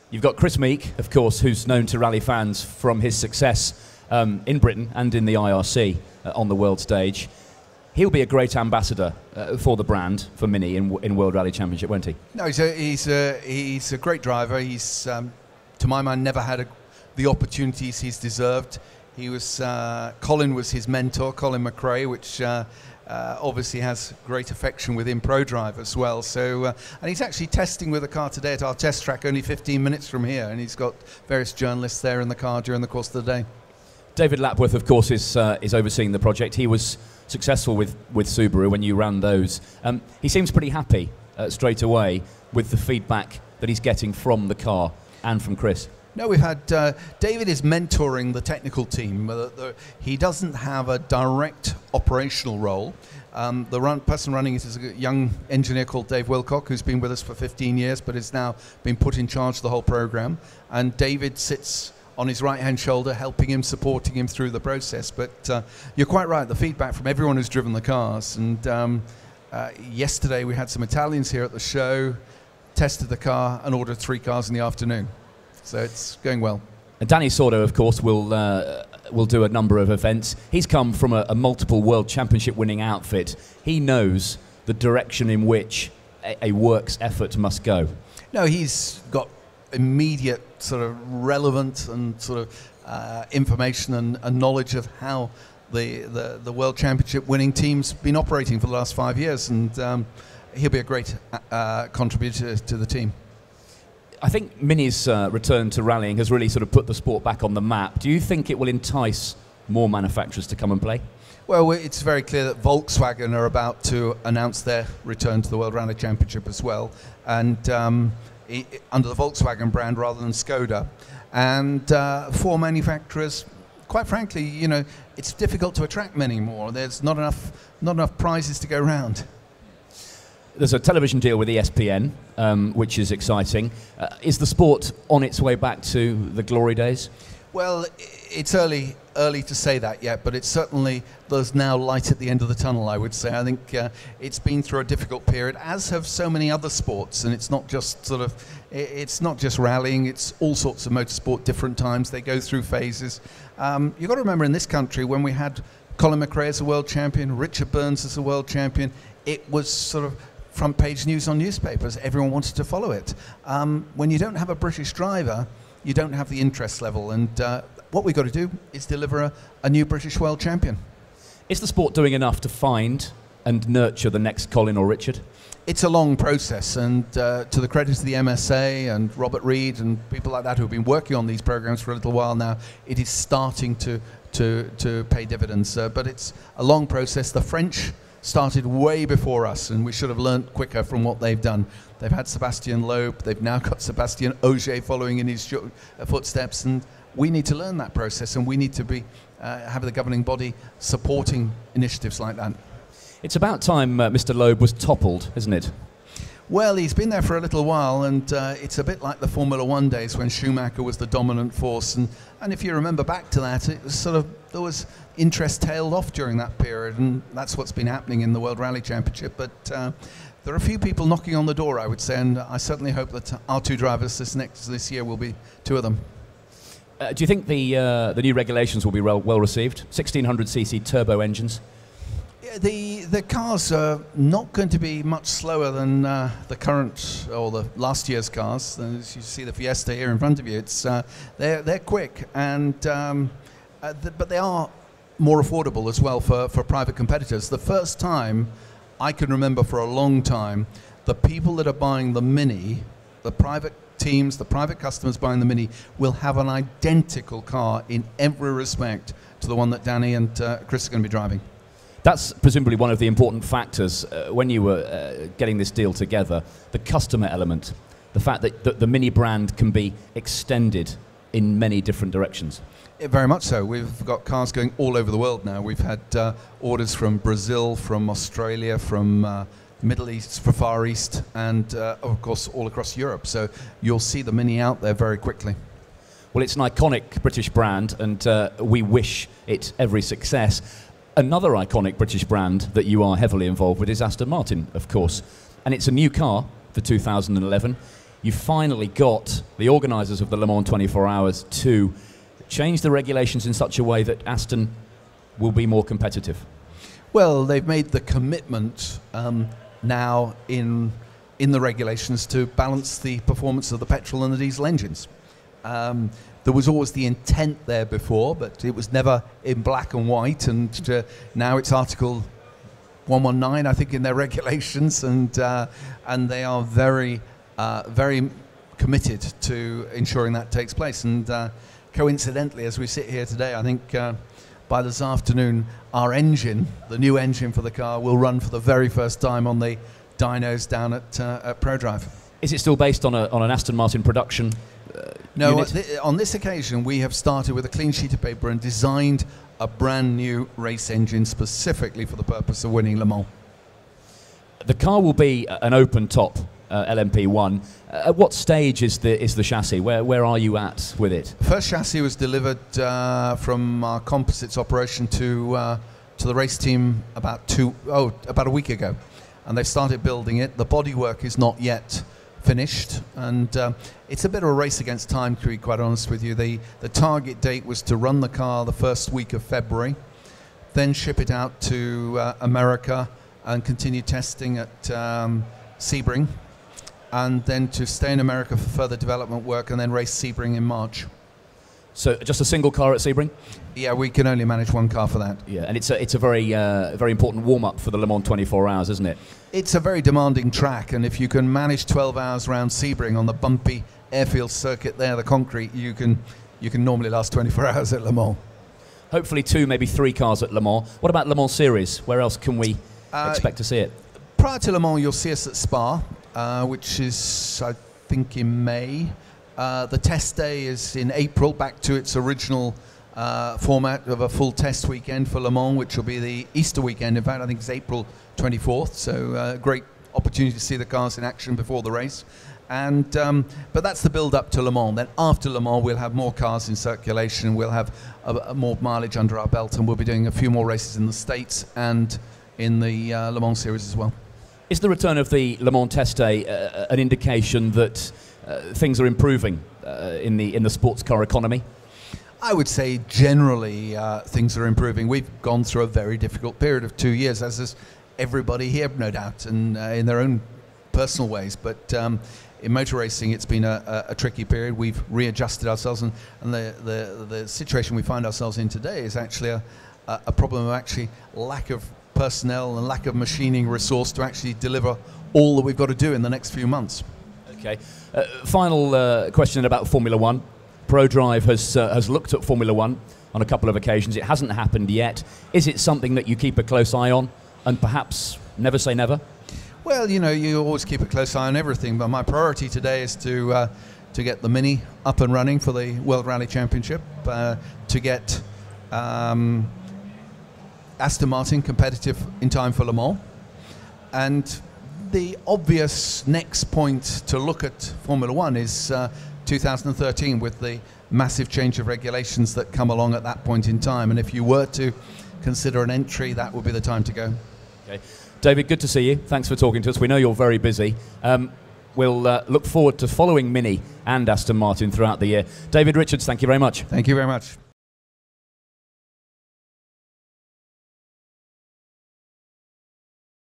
You've got Chris Meek, of course, who's known to rally fans from his success in Britain and in the IRC on the world stage. He'll be a great ambassador for the brand, for Mini, in World Rally Championship, won't he? No, he's a great driver. He's, to my mind, never had the opportunities he's deserved. He was Colin was his mentor, Colin McRae, which obviously has great affection within Prodrive as well. So, and he's actually testing with the car today at our test track, only 15 minutes from here, and he's got various journalists there in the car during the course of the day. David Lapworth, of course, is overseeing the project. He was successful with Subaru when you ran those. He seems pretty happy straight away with the feedback that he's getting from the car and from Chris. No, we've had David is mentoring the technical team. He doesn't have a direct operational role. The person running it is a young engineer called Dave Wilcock, who's been with us for 15 years, but has now been put in charge of the whole program. And David sits on his right-hand shoulder, helping him, supporting him through the process. But you're quite right, the feedback from everyone who's driven the cars. And yesterday we had some Italians here at the show, tested the car and ordered 3 cars in the afternoon. So it's going well. And Danny Sordo, of course, will do a number of events. He's come from a multiple World Championship winning outfit. He knows the direction in which a works effort must go. No, he's got immediate sort of relevant and sort of information and knowledge of how the World Championship winning team's been operating for the last 5 years, and he'll be a great contributor to the team. I think Mini's return to rallying has really sort of put the sport back on the map. Do you think it will entice more manufacturers to come and play? Well, it's very clear that Volkswagen are about to announce their return to the World Rally Championship as well, and under the Volkswagen brand rather than Skoda. And for manufacturers, quite frankly, you know, it's difficult to attract many more. There's not enough prizes to go around. There's a television deal with ESPN, which is exciting. Is the sport on its way back to the glory days? Well, it's early to say that yet, but it's certainly, there's now light at the end of the tunnel, I would say. I think it's been through a difficult period, as have so many other sports, and it's not just it's not just rallying, it's all sorts of motorsport, different times, they go through phases. You've got to remember, in this country, when we had Colin McRae as a world champion, Richard Burns as a world champion, it was sort of front page news on newspapers. Everyone wanted to follow it. When you don't have a British driver, you don't have the interest level, and what we've got to do is deliver a new British world champion. Is the sport doing enough to find and nurture the next Colin or Richard? It's a long process, and to the credit of the MSA and Robert Reed and people like that who have been working on these programs for a little while now, it is starting to pay dividends. But it's a long process. The French started way before us, and we should have learnt quicker from what they've done. They've had Sébastien Loeb, they've now got Sébastien Ogier following in his footsteps, and we need to learn that process, and we need to be have the governing body supporting initiatives like that. It's about time Mr. Loeb was toppled, isn't it? Well, he's been there for a little while, and it's a bit like the Formula One days when Schumacher was the dominant force, and if you remember back to that, it was sort of, there was interest tailed off during that period, and that's what's been happening in the World Rally Championship. But there are a few people knocking on the door, I would say, and I certainly hope that our 2 drivers this year will be 2 of them. Do you think the new regulations will be well received? 1600cc turbo engines? The cars are not going to be much slower than the current or the last year's cars. As you see the Fiesta here in front of you, it's they're quick, and but they are more affordable as well for private competitors. The first time I can remember for a long time, the people that are buying the Mini, the private teams, the private customers buying the Mini, will have an identical car in every respect to the one that Danny and Chris are going to be driving. That's presumably one of the important factors when you were getting this deal together, the customer element, the fact that the Mini brand can be extended in many different directions. Very much so. We've got cars going all over the world now. We've had orders from Brazil, from Australia, from Middle East, for Far East, and of course all across Europe. So you'll see the Mini out there very quickly. Well, it's an iconic British brand, and we wish it every success. Another iconic British brand that you are heavily involved with is Aston Martin, of course. And it's a new car for 2011. you finally got the organisers of the Le Mans 24 Hours to change the regulations in such a way that Aston will be more competitive? Well, they've made the commitment now in the regulations to balance the performance of the petrol and the diesel engines. There was always the intent there before, but it was never in black and white, and now it's Article 119, I think, in their regulations, and they are very committed to ensuring that takes place. And coincidentally, as we sit here today, I think by this afternoon, our engine, the new engine for the car, will run for the very first time on the dynos down at Prodrive. Is it still based on an Aston Martin production? No, on this occasion we have started with a clean sheet of paper and designed a brand new race engine specifically for the purpose of winning Le Mans. The car will be an open top LMP1. At what stage is the chassis? Where are you at with it? First chassis was delivered from our composites operation to the race team about a week ago, and they've started building it. The bodywork is not yet finished, and it's a bit of a race against time, to be quite honest with you. The target date was to run the car the first week of February, then ship it out to America and continue testing at Sebring, and then to stay in America for further development work and then race Sebring in March. So just a single car at Sebring? Yeah, we can only manage one car for that. Yeah, and it's a very important warm-up for the Le Mans 24 Hours, isn't it? It's a very demanding track, and if you can manage 12 hours round Sebring on the bumpy airfield circuit there, the concrete, you can normally last 24 hours at Le Mans. Hopefully 2, maybe 3 cars at Le Mans. What about Le Mans Series? Where else can we expect to see it? Prior to Le Mans, you'll see us at Spa, which is, I think, in May. The test day is in April, back to its original format of a full test weekend for Le Mans, which will be the Easter weekend. In fact, I think it's April 24th, so great opportunity to see the cars in action before the race. And but that's the build-up to Le Mans. Then after Le Mans, we'll have more cars in circulation, we'll have more mileage under our belt, and we'll be doing a few more races in the States and in the Le Mans Series as well. Is the return of the Le Mans test day an indication that things are improving in the sports car economy? I would say generally things are improving. We've gone through a very difficult period of 2 years, as has everybody here, no doubt, and in their own personal ways. But in motor racing, it's been a tricky period. We've readjusted ourselves, and the situation we find ourselves in today is actually a problem of actually lack of personnel and lack of machining resource to actually deliver all that we've got to do in the next few months. Okay. Final question about Formula One. Prodrive has looked at Formula One on a couple of occasions. It hasn't happened yet. Is it something that you keep a close eye on, and perhaps never say never? Well, you know, you always keep a close eye on everything, but my priority today is to get the Mini up and running for the World Rally Championship, to get Aston Martin competitive in time for Le Mans, and the obvious next point to look at Formula One is 2013, with the massive change of regulations that come along at that point in time. And if you were to consider an entry, that would be the time to go. Okay. David, good to see you. Thanks for talking to us. We know you're very busy. We'll look forward to following Mini and Aston Martin throughout the year. David Richards, thank you very much. Thank you very much.